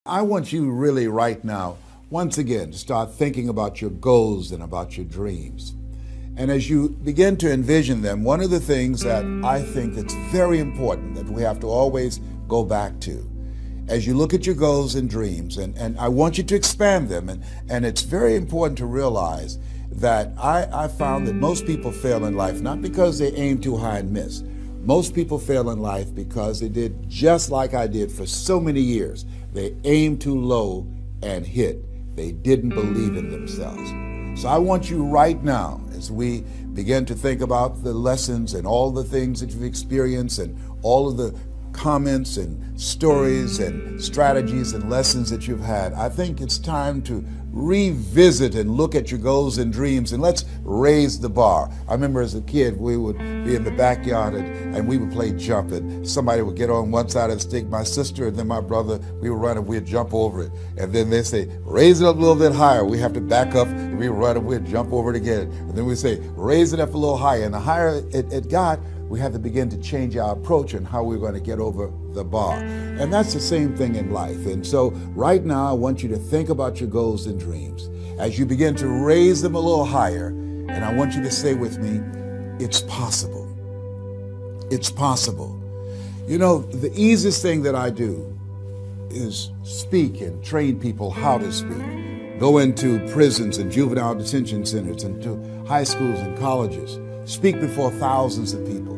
I want you really right now, once again, to start thinking about your goals and about your dreams. And as you begin to envision them, one of the things that I think that's very important that we have to always go back to, as you look at your goals and dreams, and I want you to expand them, and it's very important to realize that I found that most people fail in life, not because they aim too high and miss. Most people fail in life because they did just like I did for so many years. They aimed too low and hit. They didn't believe in themselves. So I want you right now, as we begin to think about the lessons and all the things that you've experienced and all of the comments and stories and strategies and lessons that you've had, I think it's time to revisit and look at your goals and dreams, and let's raise the bar. I remember as a kid, we would be in the backyard and we would play jump, and somebody would get on one side of the stick, my sister and then my brother, we would run and we'd jump over it. And then they say, raise it up a little bit higher. We have to back up and we would run and we'd jump over it again. And then we'd say, raise it up a little higher. And the higher it got, we had to begin to change our approach and how we were going to get over the bar. And that's the same thing in life. And so right now, I want you to think about your goals and dreams. As you begin to raise them a little higher, and I want you to say with me, it's possible. It's possible. You know, the easiest thing that I do is speak and train people how to speak. Go into prisons and juvenile detention centers and to high schools and colleges. Speak before thousands of people.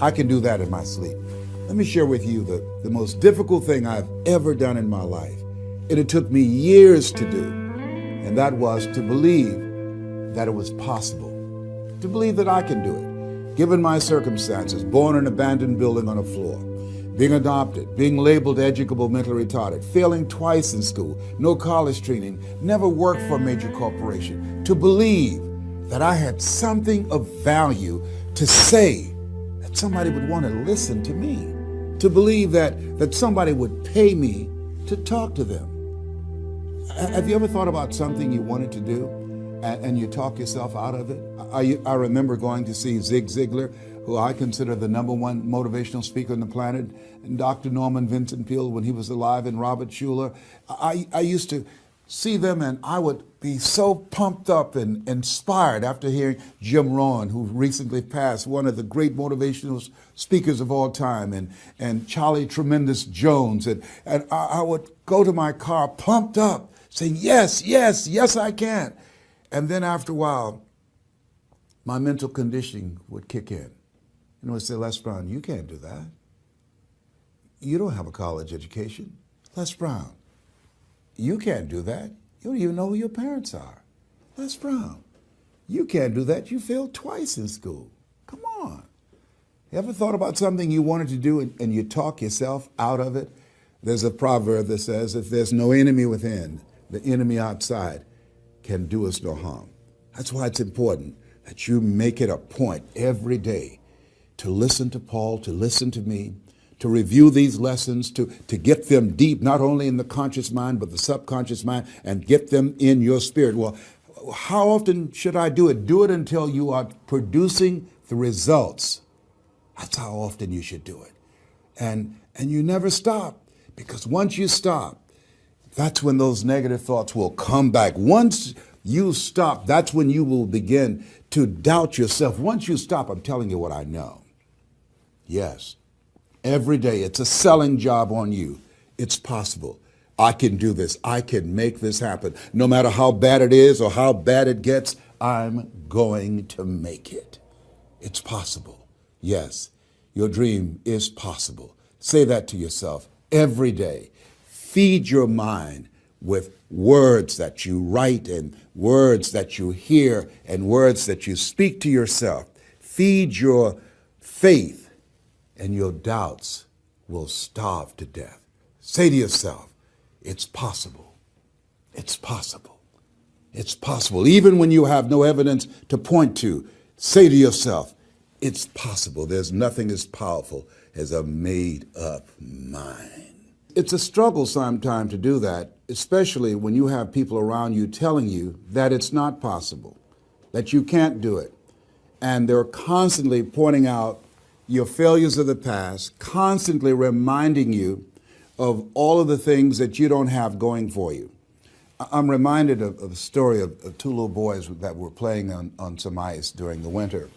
I can do that in my sleep. Let me share with you the most difficult thing I've ever done in my life. And it took me years to do. And that was to believe that it was possible. To believe that I can do it. Given my circumstances, born in an abandoned building on a floor, being adopted, being labeled educable mentally retarded, failing twice in school, no college training, never worked for a major corporation, to believe that I had something of value to say, that somebody would want to listen to me, to believe that somebody would pay me to talk to them. Have you ever thought about something you wanted to do and you talk yourself out of it? I remember going to see Zig Ziglar, who I consider the #1 motivational speaker on the planet, and Dr. Norman Vincent Peale when he was alive, and Robert Schuller. I used to see them and I would be so pumped up and inspired after hearing Jim Rohn, who recently passed, one of the great motivational speakers of all time, and Charlie Tremendous Jones. And I would go to my car pumped up, saying, yes, yes, yes, I can. And then after a while, my mental conditioning would kick in. And it would say, Les Brown, you can't do that. You don't have a college education. Les Brown, you can't do that. You don't even know who your parents are. Les Brown, you can't do that. You failed twice in school. Come on. You ever thought about something you wanted to do and you talk yourself out of it? There's a proverb that says, if there's no enemy within, the enemy outside can do us no harm. That's why it's important that you make it a point every day to listen to Paul, to listen to me, to review these lessons, to get them deep, not only in the conscious mind, but the subconscious mind, and get them in your spirit. Well, how often should I do it? Do it until you are producing the results. That's how often you should do it. And you never stop, because once you stop, that's when those negative thoughts will come back. Once you stop, that's when you will begin to doubt yourself. Once you stop, I'm telling you what I know. Yes. Every day, it's a selling job on you. It's possible. I can do this. I can make this happen. No matter how bad it is or how bad it gets, I'm going to make it. It's possible. Yes, your dream is possible. Say that to yourself every day. Feed your mind with words that you write and words that you hear and words that you speak to yourself. Feed your faith, and your doubts will starve to death. Say to yourself, it's possible. It's possible. It's possible. Even when you have no evidence to point to, say to yourself, it's possible. There's nothing as powerful as a made-up mind. It's a struggle sometimes to do that, especially when you have people around you telling you that it's not possible, that you can't do it. And they're constantly pointing out your failures of the past, constantly reminding you of all of the things that you don't have going for you. I'm reminded of a story of two little boys that were playing on some ice during the winter.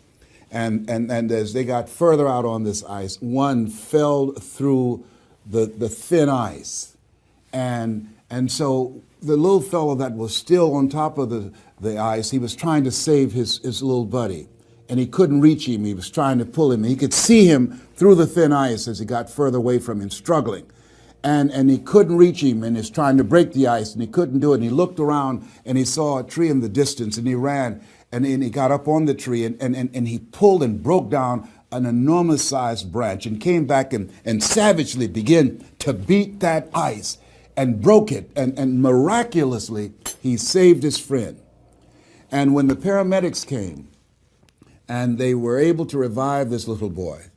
And as they got further out on this ice, one fell through the thin ice. And so the little fellow that was still on top of the ice, he was trying to save his little buddy. And he couldn't reach him. He was trying to pull him. He could see him through the thin ice as he got further away from him, struggling. And he couldn't reach him, and he's trying to break the ice, and he couldn't do it. And he looked around, and he saw a tree in the distance, and he ran, and he got up on the tree, and he pulled and broke down an enormous-sized branch and came back and savagely began to beat that ice and broke it. And miraculously, he saved his friend. And when the paramedics came, and they were able to revive this little boy,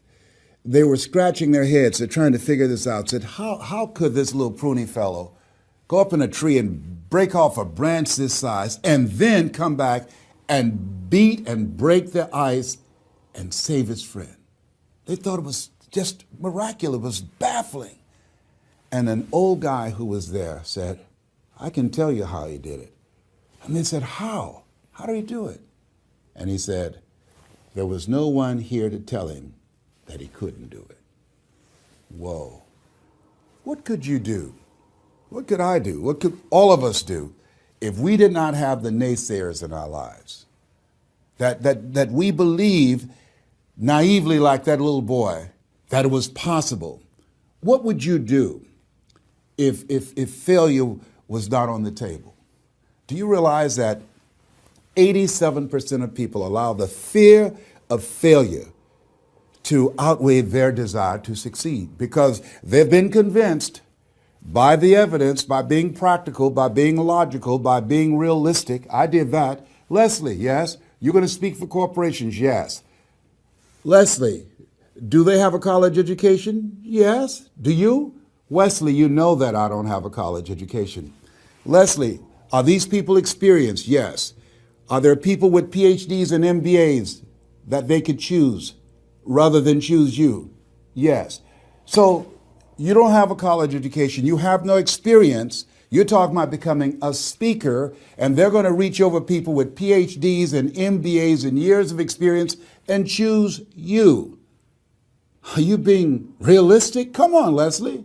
they were scratching their heads. They're trying to figure this out. Said, how could this little pruny fellow go up in a tree and break off a branch this size and then come back and beat and break the ice and save his friend? They thought it was just miraculous. It was baffling. And an old guy who was there said, I can tell you how he did it. And they said, how? How did he do it? And he said, there was no one here to tell him that he couldn't do it. Whoa. What could you do? What could I do? What could all of us do if we did not have the naysayers in our lives? That we believe naively, like that little boy, that it was possible. What would you do if failure was not on the table? Do you realize that 87% of people allow the fear of failure to outweigh their desire to succeed because they've been convinced by the evidence, by being practical, by being logical, by being realistic. I did that. Leslie, yes. You're going to speak for corporations? Yes. Leslie, do they have a college education? Yes. Do you? Wesley, you know that I don't have a college education. Leslie, are these people experienced? Yes. Are there people with PhDs and MBAs that they could choose rather than choose you? Yes. So you don't have a college education. You have no experience. You're talking about becoming a speaker, and they're going to reach over people with PhDs and MBAs and years of experience and choose you. Are you being realistic? Come on, Leslie.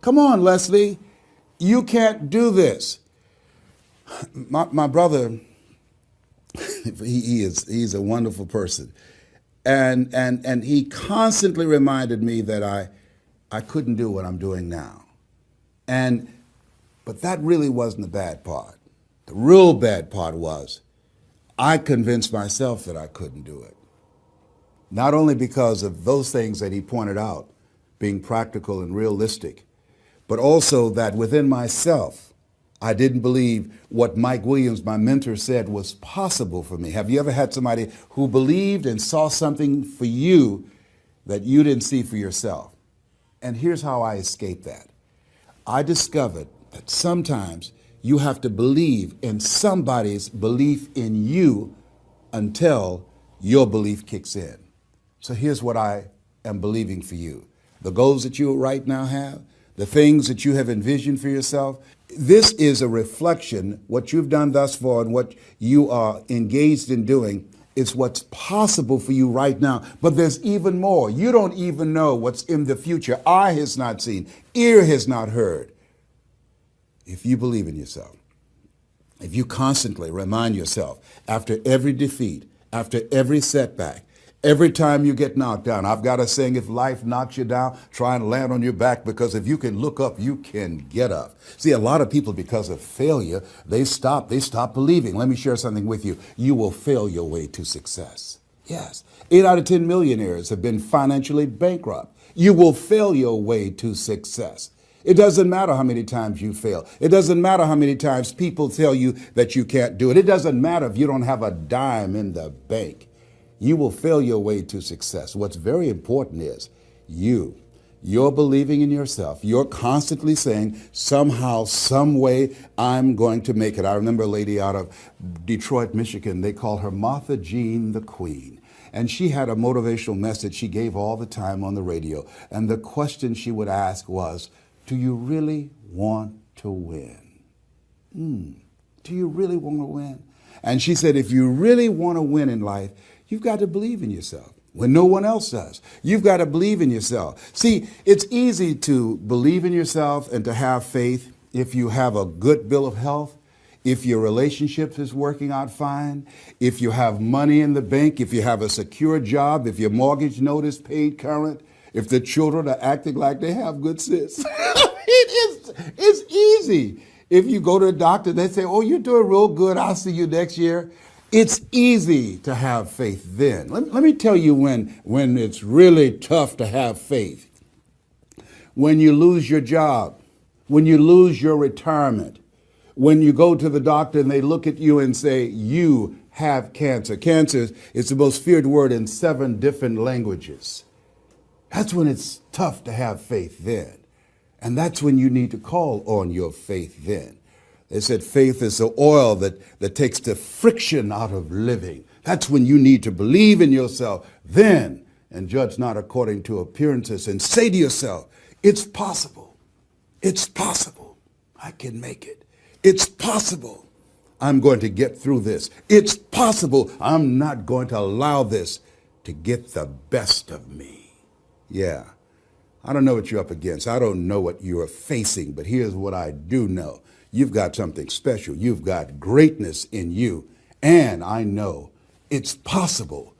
Come on, Leslie. You can't do this. My brother, he's a wonderful person. And he constantly reminded me that I couldn't do what I'm doing now. But that really wasn't the bad part. The real bad part was I convinced myself that I couldn't do it. Not only because of those things that he pointed out, being practical and realistic, but also that within myself, I didn't believe what Mike Williams, my mentor, said was possible for me. Have you ever had somebody who believed and saw something for you that you didn't see for yourself? And here's how I escaped that. I discovered that sometimes you have to believe in somebody's belief in you until your belief kicks in. So here's what I am believing for you. The goals that you right now have, the things that you have envisioned for yourself, this is a reflection, what you've done thus far and what you are engaged in doing is what's possible for you right now. But there's even more. You don't even know what's in the future. Eye has not seen, ear has not heard. If you believe in yourself, if you constantly remind yourself after every defeat, after every setback, every time you get knocked down, I've got a saying, if life knocks you down, try and land on your back, because if you can look up, you can get up. See, a lot of people, because of failure, they stop believing. Let me share something with you. You will fail your way to success. Yes. 8 out of 10 millionaires have been financially bankrupt. You will fail your way to success. It doesn't matter how many times you fail. It doesn't matter how many times people tell you that you can't do it. It doesn't matter if you don't have a dime in the bank. You will fail your way to success. What's very important is you're believing in yourself. You're constantly saying, somehow, some way, I'm going to make it. I remember a lady out of Detroit, Michigan. They call her Martha Jean the Queen. And she had a motivational message she gave all the time on the radio. And the question she would ask was, Do you really want to win? Do you really want to win? And she said, if you really want to win in life, you've got to believe in yourself when no one else does. You've got to believe in yourself. See, it's easy to believe in yourself and to have faith if you have a good bill of health, if your relationship is working out fine, if you have money in the bank, if you have a secure job, if your mortgage note is paid current, if the children are acting like they have good sense. It's easy. If you go to a doctor, they say, oh, you're doing real good. I'll see you next year. It's easy to have faith then. Let me tell you when it's really tough to have faith. When you lose your job, when you lose your retirement, when you go to the doctor and they look at you and say, you have cancer. Cancer is the most feared word in 7 different languages. That's when it's tough to have faith then. And that's when you need to call on your faith then. They said faith is the oil that takes the friction out of living. That's when you need to believe in yourself then and judge not according to appearances and say to yourself, it's possible. It's possible. I can make it. It's possible. I'm going to get through this. It's possible. I'm not going to allow this to get the best of me. Yeah. I don't know what you're up against. I don't know what you are facing, but here's what I do know. You've got something special. You've got greatness in you. And I know it's possible